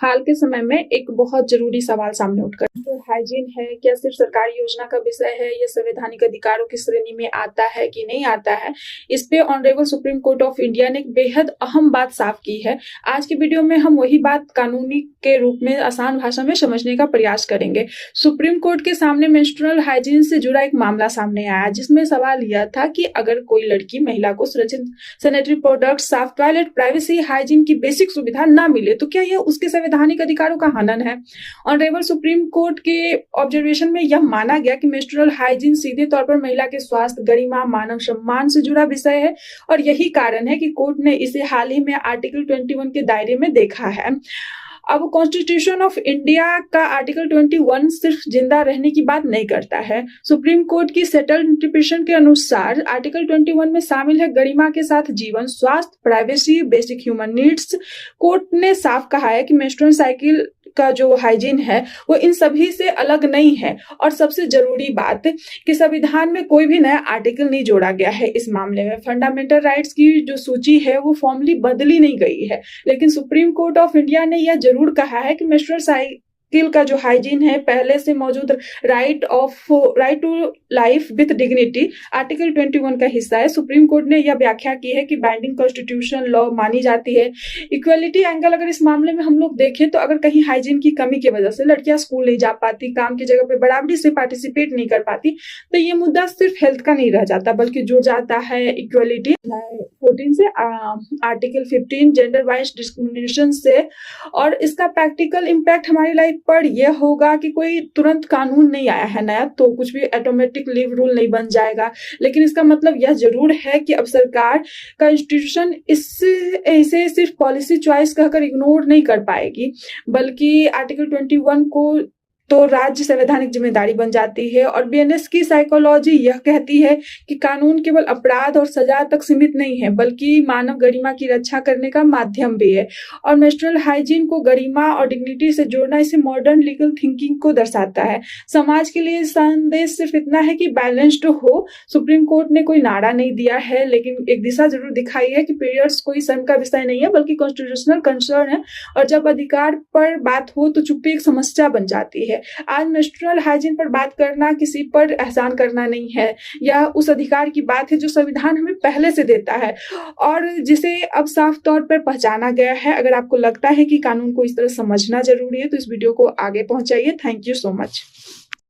हाल के समय में एक बहुत जरूरी सवाल सामने उठकर जो हाइजीन है, क्या सिर्फ सरकारी योजना का विषय है या संवैधानिक अधिकारों की श्रेणी में आता है कि नहीं आता है। इस पे honourable supreme court of India ने एक बेहद अहम बात साफ की है। आज की वीडियो में हम वही बात कानूनी के रूप में आसान भाषा में समझने का प्रयास करेंगे। सुप्रीम कोर्ट के सामने मेंस्ट्रुअल हाइजीन से जुड़ा एक मामला सामने आया, जिसमें सवाल यह था कि अगर कोई लड़की महिला को सुरक्षित सैनिटरी प्रोडक्ट, साफ टॉयलेट, प्राइवेसी, हाइजीन की बेसिक सुविधा न मिले तो क्या यह उसके संवैधानिक अधिकारों का हनन है। ऑनरेबल सुप्रीम कोर्ट के ऑब्जर्वेशन में यह माना गया कि मेंस्ट्रुअल हाइजीन सीधे तौर पर महिला के स्वास्थ्य, गरिमा, मानव सम्मान से जुड़ा विषय है और यही कारण है कि कोर्ट ने इसे हाल ही में आर्टिकल 21 के दायरे में देखा है। अब कॉन्स्टिट्यूशन ऑफ इंडिया का आर्टिकल 21 सिर्फ जिंदा रहने की बात नहीं करता है। सुप्रीम कोर्ट की सेटल्ड इंटरप्रिटेशन के अनुसार आर्टिकल 21 में शामिल है गरिमा के साथ जीवन, स्वास्थ्य, privacy, basic human needs. Court ने साफ कहा है कि मेंस्ट्रुअल साइकिल का जो हाइजीन है वो इन सभी से अलग नहीं है। और सबसे जरूरी बात कि संविधान में कोई भी नया आर्टिकल नहीं जोड़ा गया है। इस मामले में फंडामेंटल राइट्स की जो सूची है वो फॉर्मली बदली नहीं गई है, लेकिन सुप्रीम कोर्ट ऑफ इंडिया ने यह जरूर कहा है कि मेंस्ट्रुअल साइकिल का जो हाइजीन है पहले से मौजूद right to life with dignity article 21 का हिस्सा है। सुप्रीम कोर्ट ने यह व्याख्या की है कि बाइंडिंग कॉन्स्टिट्यूशन लॉ मानी जाती है। इक्वलिटी एंगल अगर इस मामले में हम लोग देखें तो अगर कहीं हाइजीन की कमी की वजह से लड़कियां स्कूल नहीं जा पाती, काम की जगह पे बराबरी से पार्टिसिपेट नहीं कर पाती, तो ये मुद्दा सिर्फ हेल्थ का नहीं रह जाता बल्कि जुड़ जाता है इक्वलिटी 14 से आर्टिकल 15 जेंडर वाइज डिस्क्रिमिनेशन से। और इसका प्रैक्टिकल इम्पैक्ट हमारी लाइफ पर यह होगा कि कोई तुरंत कानून नहीं आया है नया तो कुछ भी ऑटोमेटिक लीव रूल नहीं बन जाएगा, लेकिन इसका मतलब यह जरूर है कि अब सरकार का इंस्टीट्यूशन इसे सिर्फ पॉलिसी चॉइस कहकर इग्नोर नहीं कर पाएगी, बल्कि आर्टिकल 21 को तो राज्य संवैधानिक जिम्मेदारी बन जाती है। और बीएनएस की साइकोलॉजी यह कहती है कि कानून केवल अपराध और सजा तक सीमित नहीं है बल्कि मानव गरिमा की रक्षा करने का माध्यम भी है। और मेंस्ट्रुअल हाइजीन को गरिमा और डिग्निटी से जोड़ना इसे मॉडर्न लीगल थिंकिंग को दर्शाता है। समाज के लिए संदेश सिर्फ इतना है कि बैलेंस्ड हो। सुप्रीम कोर्ट ने कोई नारा नहीं दिया है, लेकिन एक दिशा जरूर दिखाई है कि पीरियड्स कोई शर्म का विषय नहीं है बल्कि कॉन्स्टिट्यूशनल कंसर्न है। और जब अधिकार पर बात हो तो चुप्पी एक समस्या बन जाती है। आज मेंस्ट्रुअल हाइजीन पर बात करना किसी पर एहसान करना नहीं है, यह उस अधिकार की बात है जो संविधान हमें पहले से देता है और जिसे अब साफ तौर पर पहचाना गया है। अगर आपको लगता है कि कानून को इस तरह समझना जरूरी है तो इस वीडियो को आगे पहुंचाइए। Thank you so much.